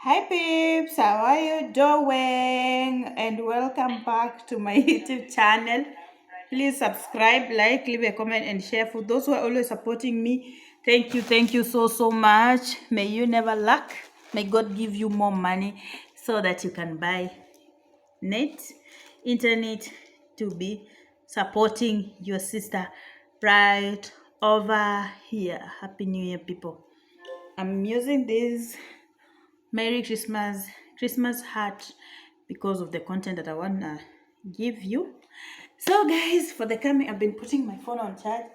Hi peeps, how are you doing? And welcome back to my YouTube channel. Please subscribe, like, leave a comment, and share. For those who are always supporting me, thank you so much. May you never lack. May God give you more money so that you can buy net, internet to be supporting your sister right over here. Happy New Year, people. I'm using this Merry Christmas heart because of the content that I wanna give you. So guys, for the coming, I've been putting my phone on charge.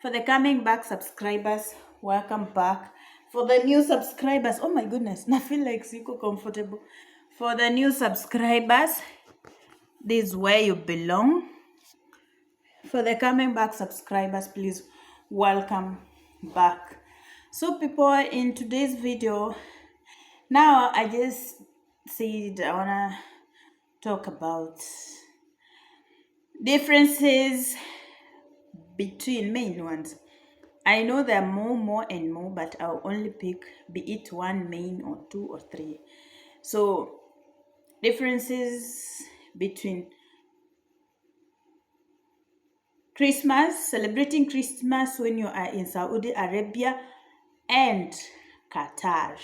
For the coming back subscribers, welcome back. For the new subscribers, oh my goodness, I feel like super comfortable. For the new subscribers, this is where you belong. For the coming back subscribers, please welcome back. So people, in today's video, now I just said I wanna talk about differences between main ones. I know there are more and more, but I'll only pick be it one main or two or three. So differences between Christmas, celebrating Christmas when you are in Saudi Arabia and Qatar.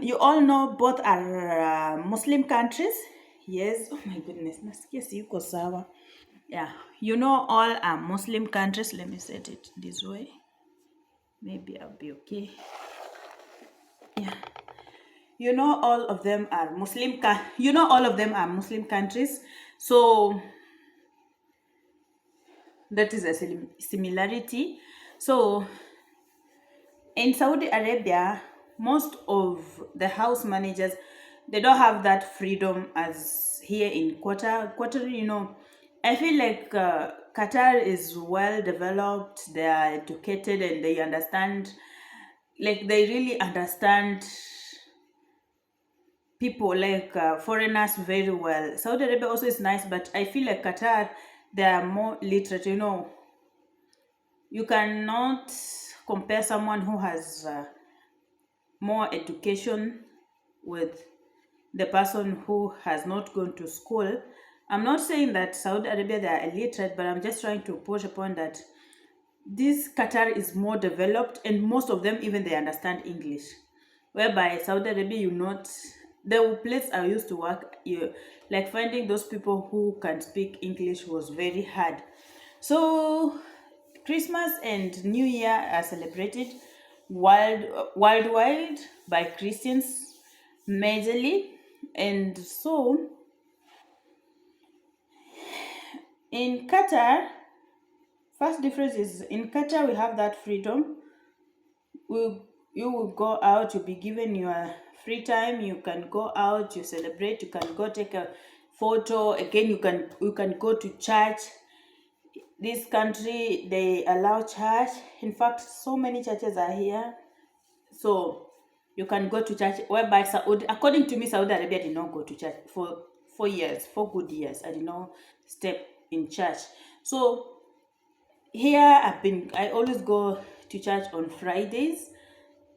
You all know both are Muslim countries. Yes. Oh my goodness. Nasikia siyuko sawa. Yeah. You know all are Muslim countries. Let me set it this way. Maybe I'll be okay. Yeah. You know all of them are Muslim. You know all of them are Muslim countries. So that is a similarity. So in Saudi Arabia, most of the house managers, they don't have that freedom as here in Qatar. Qatar, I feel like Qatar is well developed. They are educated and they understand, like they really understand people, like foreigners, very well. Saudi Arabia also is nice, but I feel like Qatar, they are more literate. You cannot compare someone who has more education with the person who has not gone to school. I'm not saying that Saudi Arabia they are illiterate, but I'm just trying to push a point that this Qatar is more developed and most of them even they understand English. Whereby Saudi Arabia, the place I used to work, like finding those people who can speak English was very hard. So Christmas and New Year are celebrated worldwide by Christians majorly. And so in Qatar, first difference is in Qatar we have that freedom. You will go out, you'll be given your free time, you can go out, you celebrate, you can go take a photo, again you can go to church. This country they allow church. In fact, so many churches are here. So you can go to church. Whereby Saudi, according to me, Saudi Arabia did not go to church for 4 years, 4 good years. I did not step in church. So here I always go to church on Fridays.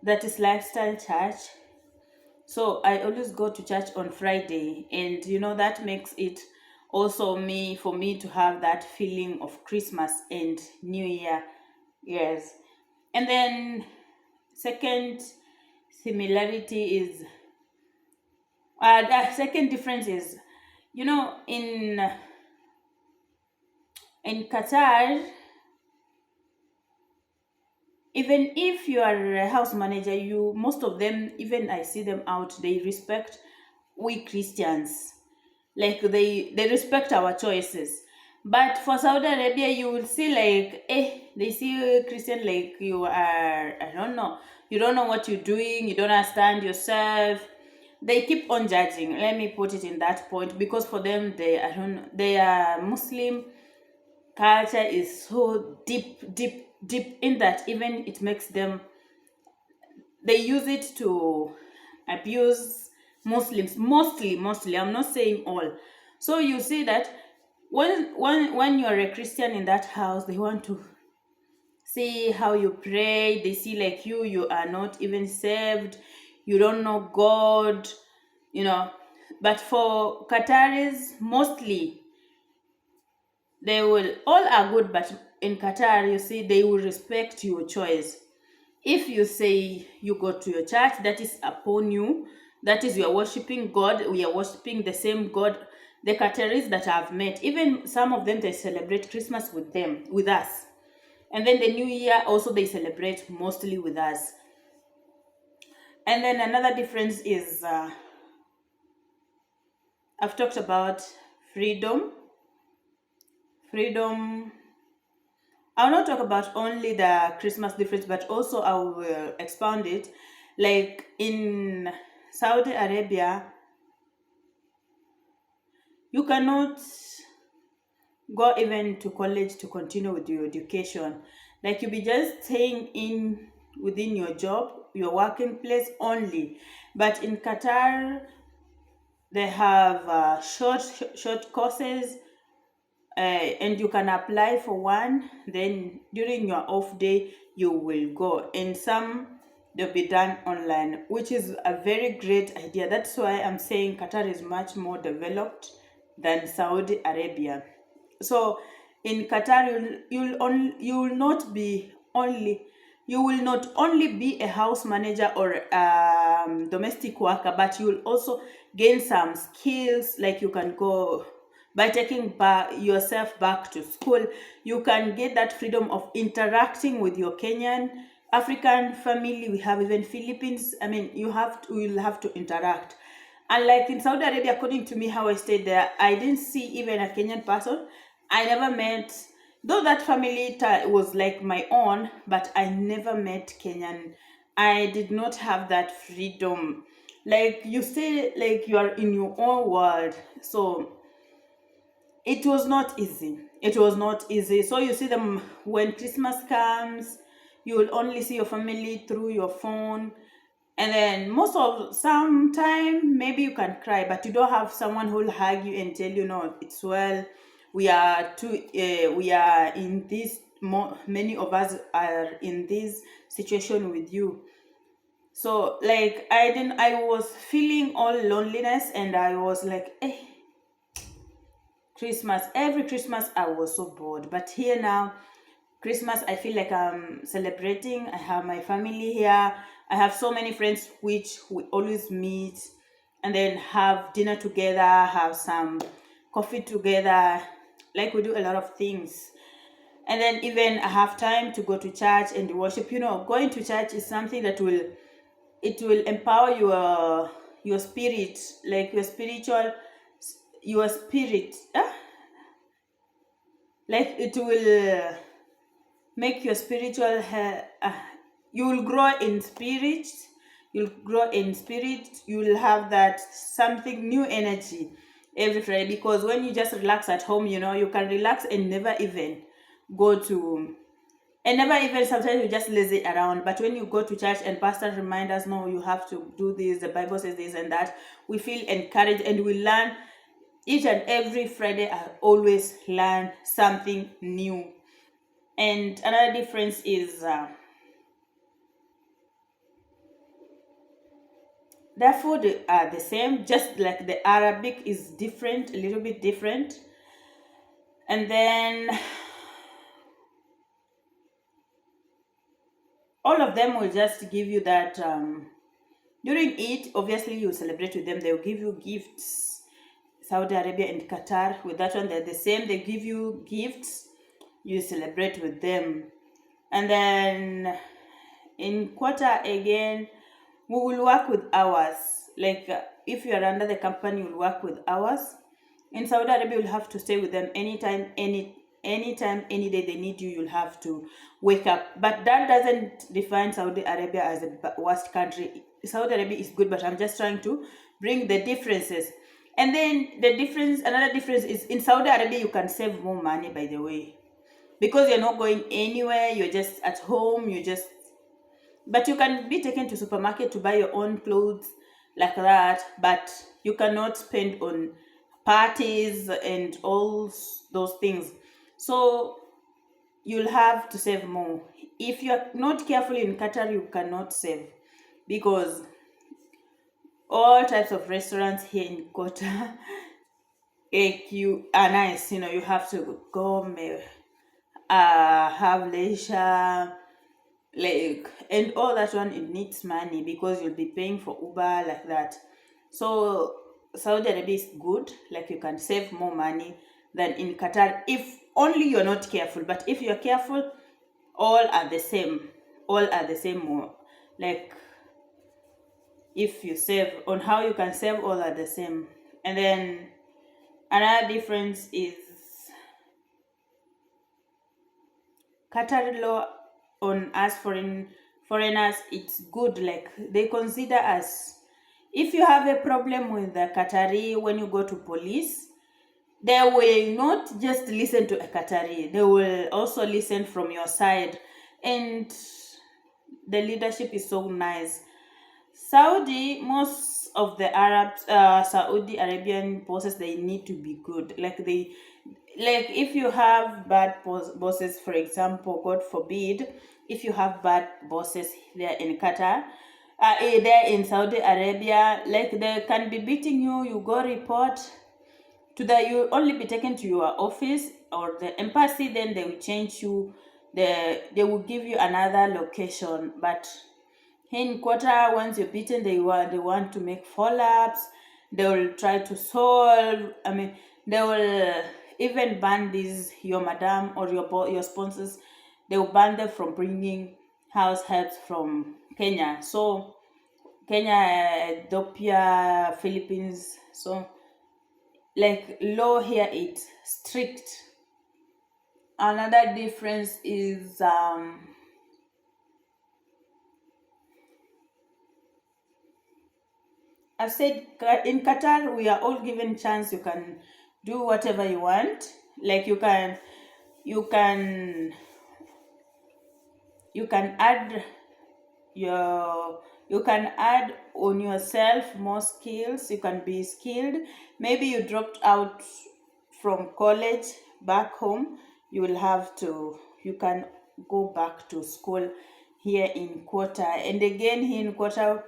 That is lifestyle church. So I always go to church on Friday, and that makes it also for me to have that feeling of Christmas and New Year. Yes. And then second similarity is the second difference is, in Qatar, even if you are a house manager, most of them, even I see them out, they respect we Christians. Like they respect our choices. But for Saudi Arabia, you will see like, they see you Christian like you are, I don't know, you don't know what you're doing, you don't understand yourself. They keep on judging. Let me put it in that point, because for them, I don't know, they are Muslim culture is so deep in that even it makes them, they use it to abuse Muslims, mostly, I'm not saying all. So you see that when you're a Christian in that house, they want to see how you pray. They see like you are not even saved, you don't know God, you know. But for Qataris, mostly they will, all are good, but in Qatar, you see, they will respect your choice. If you say you go to your church, that is upon you. That is, you are worshiping God. We are worshiping the same God. The Qataris that I've met, even some of them, they celebrate Christmas with them, with us. And then the New Year also they celebrate mostly with us. And then another difference is I've talked about freedom. Freedom. I'll not talk about only the Christmas difference, but also I will expound it. Like in Saudi Arabia, you cannot go even to college to continue with your education. Like you'll be just staying in within your job, your working place only. But in Qatar, they have short courses, and you can apply for one. Then during your off day, you will go. And some they'll be done online, which is a very great idea. That's why I'm saying Qatar is much more developed than Saudi Arabia. So in Qatar, you will not be only, you will not only be a house manager or domestic worker, but you will also gain some skills. Like you can go by taking back yourself back to school. You can get that freedom of interacting with your Kenyan, African family. We have even Philippines. I mean, you'll have to interact. And like in Saudi Arabia, according to me, how I stayed there, I didn't see even a Kenyan person. I never met, though that family was like my own, but I never met Kenyan. I did not have that freedom. Like you say, like you are in your own world. So it was not easy. It was not easy. So you see them when Christmas comes, you will only see your family through your phone. And then most of some time, maybe you can cry, but you don't have someone who will hug you and tell you, no, it's well. We are in this. Many of us are in this situation with you. So like I was feeling all loneliness, and I was like, Christmas. Every Christmas I was so bored. But here now, Christmas, I feel like I'm celebrating. I have my family here. I have so many friends which we always meet and then have dinner together, have some coffee together. Like we do a lot of things. And then even I have time to go to church and worship. You know, going to church is something that will empower your spirit, like your spirit. Like it will make your spiritual you will grow in spirit. You will have that something new energy every Friday, because when you just relax at home, you know, you can relax and never even go to, and never even, sometimes you just lazy around. But when you go to church and pastor remind us, no, you have to do this, the Bible says this and that, we feel encouraged and we learn. Each and every Friday I always learn something new. And another difference is their food are the same, just like the Arabic is different, a little bit different. And then all of them will just give you that during Eid, obviously you celebrate with them, they'll give you gifts. Saudi Arabia and Qatar, with that one, they're the same. They give you gifts, you celebrate with them. And then in Qatar again, we will work with hours. Like if you are under the company, you'll work with hours. In Saudi Arabia, you'll have to stay with them anytime, anytime, any day they need you, you'll have to wake up. But that doesn't define Saudi Arabia as the worst country. Saudi Arabia is good, but I'm just trying to bring the differences. And then another difference is in Saudi Arabia, you can save more money, by the way, because you're not going anywhere. You're just at home. But you can be taken to supermarket to buy your own clothes like that. But you cannot spend on parties and all those things. So you'll have to save more. if you're not careful in Qatar, you cannot save, because all types of restaurants here in Qatar, like, you are nice, you have to go, have leisure, like, and all that one, it needs money because you'll be paying for Uber, like that. So Saudi Arabia is good, like, you can save more money than in Qatar if only you're not careful. But if you're careful, all are the same, all are the same more, like, if you save, on how you can save, all are the same. And then another difference is Qatar law on us foreigners. It's good, like, they consider us, if you have a problem with the Qatari, when you go to police, they will not just listen to a Qatari, they will also listen from your side. And the leadership is so nice. Saudi, most of the Arabs, Saudi Arabian bosses, they need to be good. Like, if you have bad bosses, for example, God forbid, if you have bad bosses there in Qatar, there in Saudi Arabia, like, they can be beating you. You go report to you only be taken to your office or the embassy, then they will change you. They will give you another location. But in Qatar, once you're beaten, they want to make follow-ups. They will try to solve. I mean, they will even ban these, your madam or your sponsors. They will ban them from bringing house helps from Kenya. So Kenya, Ethiopia, Philippines. So, like, law here, it's strict. Another difference is I've said, in Qatar, we are all given chance. You can do whatever you want. Like, you can, you can add your, you can add on yourself more skills. You can be skilled. Maybe you dropped out from college back home. You can go back to school here in Qatar. And again, here in Qatar,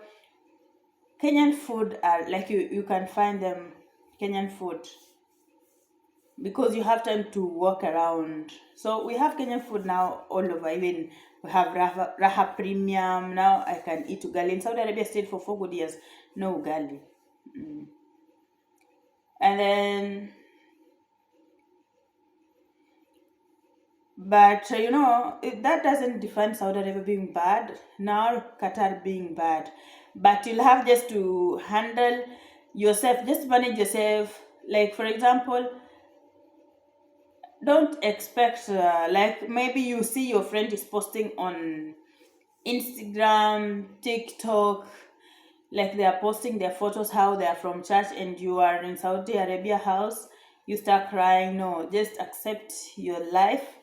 Kenyan food are like, you can find them, Kenyan food, because you have time to walk around. So we have Kenyan food now all over. Even we have Raha Premium. Now I can eat ugali. In Saudi Arabia, stayed for 4 good years. No ugali. And then, but that doesn't define Saudi Arabia being bad, nor Qatar being bad. But you'll have just to handle yourself, just manage yourself. Like, for example, don't expect, like, maybe you see your friend is posting on Instagram, TikTok, like, they are posting their photos how they are from church, and you are in Saudi Arabia house, you start crying. No, just accept your life,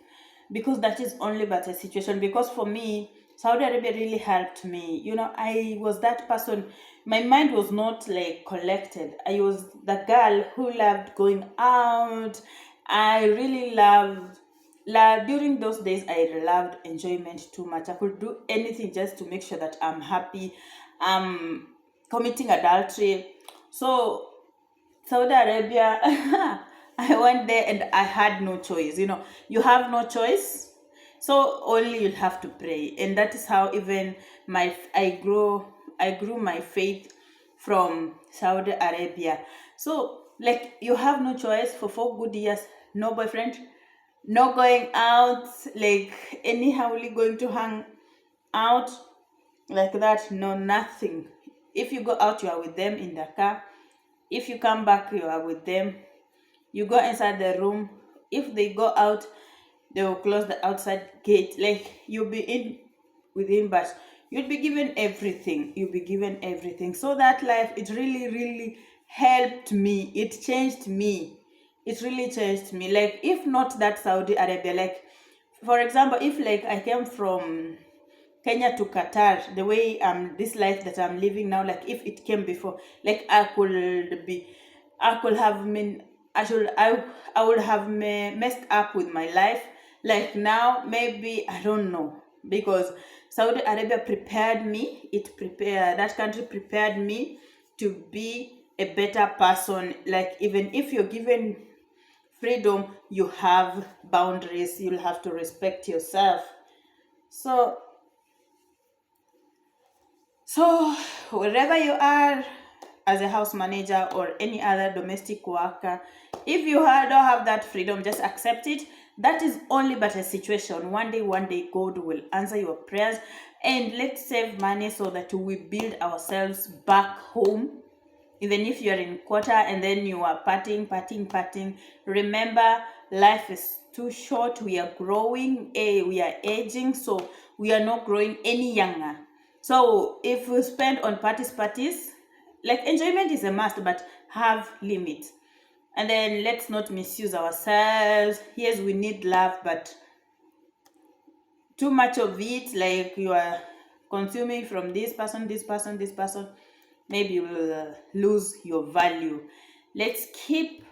because that is only but a situation. Because for me, Saudi Arabia really helped me. I was that person. My mind was not, like, collected. I was the girl who loved going out. I really loved, during those days, I loved enjoyment too much. I could do anything just to make sure that I'm happy. I'm committing adultery. So Saudi Arabia, I went there and I had no choice. You have no choice. So only you'll have to pray. And that is how even I grew my faith from Saudi Arabia. So, like, you have no choice for 4 good years, no boyfriend, no going out, like, anyhow, only going to hang out, like that. No, nothing. If you go out, you are with them in the car. If you come back, you are with them. You go inside the room. If they go out, they will close the outside gate. Like, you'll be in with him, but you'll be given everything. You'll be given everything. So that life, it really, really helped me. It changed me. It really changed me. Like, if not that Saudi Arabia, like, for example, if, like, I came from Kenya to Qatar, the way this life that I'm living now, like, if it came before, like, I could have been, I would have messed up with my life. Like, now, maybe, I don't know. because Saudi Arabia prepared me. That country prepared me to be a better person. Like, even if you're given freedom, you have boundaries. You'll have to respect yourself. So wherever you are, as a house manager or any other domestic worker, if you don't have that freedom, just accept it. That is only but a situation. One day God will answer your prayers, and let's save money so that we build ourselves back home. Even if you're in Qatar and then you are partying, remember, life is too short. We are growing, we are aging, so we are not growing any younger. So if we spend on parties, like, enjoyment is a must, but have limits. And then let's not misuse ourselves. Yes, we need love, but too much of it, like you are consuming from this person, maybe you will lose your value. Let's keep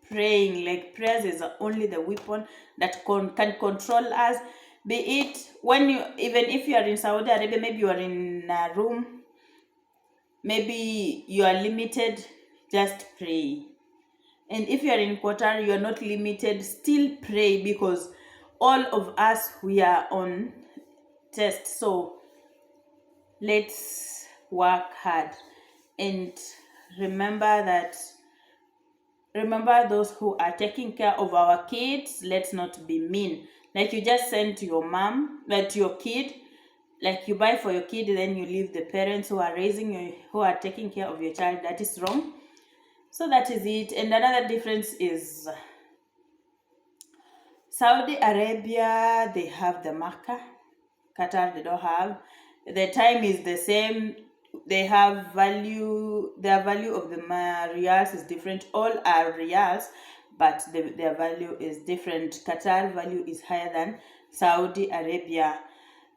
praying. Like, prayers is only the weapon that can control us. Be it when you, even if you are in Saudi Arabia, maybe you are in a room, maybe you are limited, just pray. And if you are in Qatar, you are not limited, still pray, because all of us, we are on test. So let's work hard and remember those who are taking care of our kids. Let's not be mean. Like, you just send to your mom, to your kid, like you buy for your kid, then you leave the parents who are raising you, who are taking care of your child. That is wrong. So that is it. And another difference is Saudi Arabia, they have the Makkah. Qatar, they don't have. The time is the same. They have value. Their value of the reals is different. All are reals, but their value is different. Qatar value is higher than Saudi Arabia.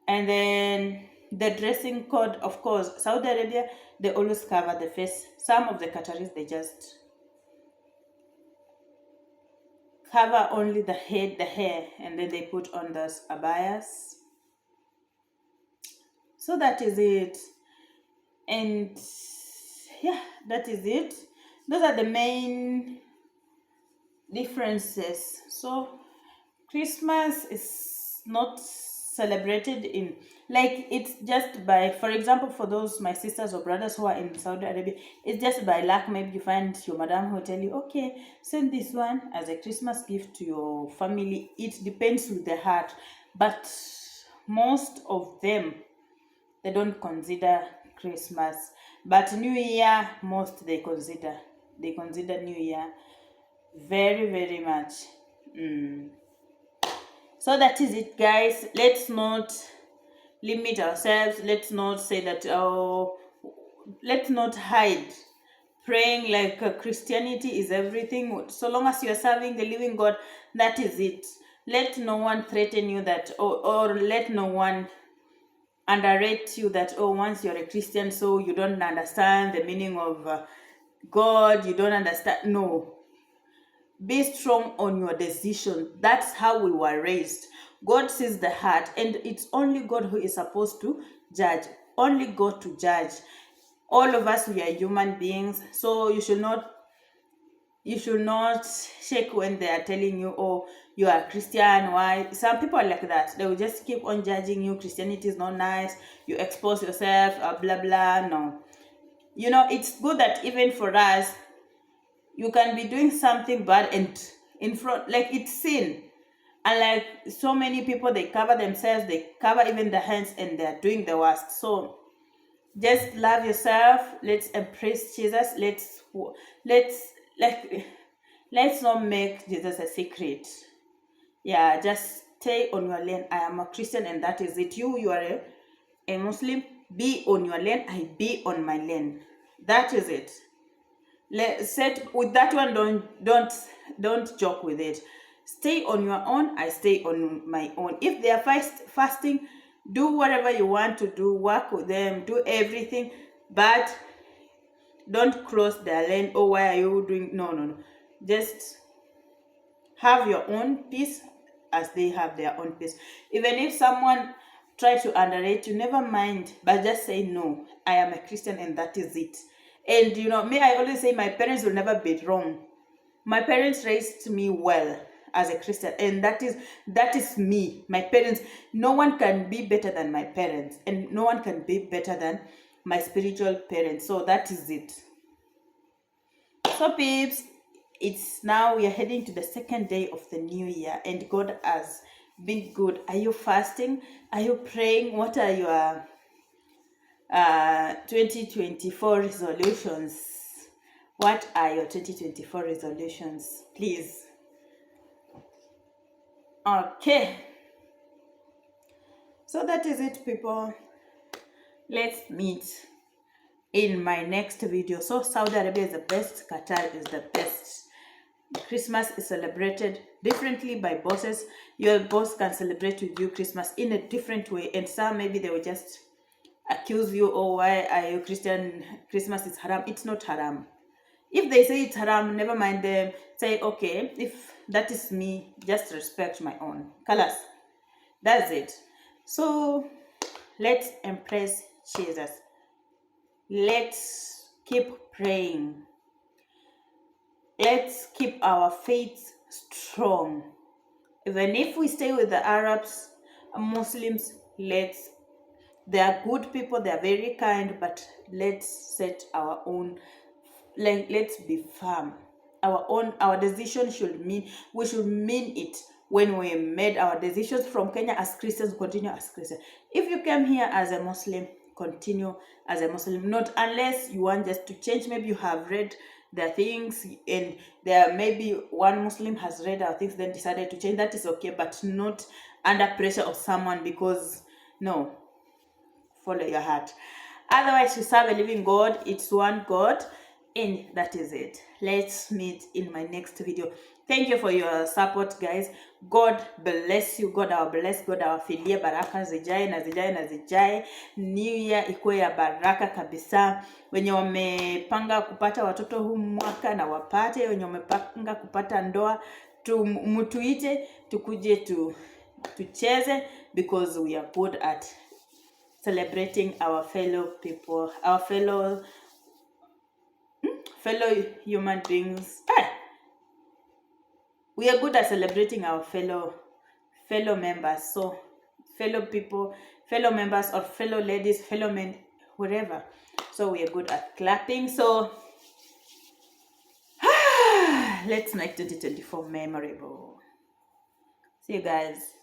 And then the dressing code, of course, Saudi Arabia, they always cover the face. Some of the Qataris, they just cover only the head, the hair, and then they put on those abayas. So that is it. And yeah, that is it. Those are the main differences. So Christmas is not celebrated in, like, it's just by, for example, for those my sisters or brothers who are in Saudi Arabia, it's just by luck. Maybe you find your madam who tell you, okay, send this one as a Christmas gift to your family. It depends with the heart, but most of them, they don't consider Christmas. But New Year, most they consider New Year very, very much. So that is it, guys. Let's not limit ourselves. Let's not say that, let's not hide praying like Christianity is everything. So long as you are serving the living God, that is it. Let no one threaten you that, or let no one underrate you that, once you're a Christian, so you don't understand the meaning of God, you don't understand. No. Be strong on your decision. That's how we were raised. God sees the heart, and it's only God who is supposed to judge. Only God to judge. All of us, we are human beings, so you should not shake when they are telling you, oh, you are Christian. Why? Some people are like that. They will just keep on judging you. Christianity is not nice. You expose yourself, blah blah. No, it's good that even for us, you can be doing something bad and in front, like, it's sin. And like, so many people, they cover themselves, they cover even their hands, and they're doing the worst. So just love yourself. Let's embrace Jesus. Let's not make Jesus a secret. Yeah, just stay on your lane. I am a Christian, and that is it. You are a Muslim. Be on your lane. I be on my lane. That is it. Set with that one. Don't joke with it. Stay on your own. I stay on my own. If they are fasting, do whatever you want to do. Work with them. Do everything, but don't cross their lane. Oh, why are you doing? No. Just have your own peace as they have their own peace. Even if someone try to underrate you, never mind, but just say no, I am a Christian and that is it. And you know me, I always say my parents will never be wrong. My parents raised me well as a Christian, and that is me. My parents, no one can be better than my parents, and no one can be better than my spiritual parents. So that is it. So peeps, it's now we are heading to the second day of the new year, and God has been good. Are you fasting? Are you praying? What are your 2024 resolutions? What are your 2024 resolutions? Please. Okay. So that is it, people. Let's meet in my next video. So Saudi Arabia is the best, Qatar is the best. Christmas is celebrated differently by bosses. Your boss can celebrate with you Christmas in a different way, and some maybe they will just accuse you, oh, why are you Christian? Christmas is haram. It's not haram. If they say it's haram, never mind them. Say, okay, if that is me, just respect my own. Kalas. That's it. So let's embrace Jesus. Let's keep praying. Let's keep our faith strong. Even if we stay with the Arabs, Muslims, they are good people, they are very kind, but let's set our own, let's be firm. Our decision we should mean it. When we made our decisions from Kenya as Christians, continue as Christians. If you came here as a Muslim, continue as a Muslim. Not unless you want just to change. Maybe you have read the things and there maybe one Muslim has read our things then decided to change. That is okay, but not under pressure of someone, because no, follow your heart. Otherwise, you serve a living God. It's one God, and that is it. Let's meet in my next video. Thank you for your support, guys. God bless you. God our bless. God our filie baraka zijae na zijae na zijae. New year ikuwe ya baraka kabisa. Wenye wamepanga kupata watoto huu mwaka na wapate. Wenye wamepanga kupata ndoa, mutuite tukuje tucheze, because we are good at celebrating our fellow people, our fellow human beings. We are good at celebrating our fellow members. So fellow people, fellow members, or fellow ladies, fellow men, wherever. So we are good at clapping. So let's make 2024 memorable. See you guys.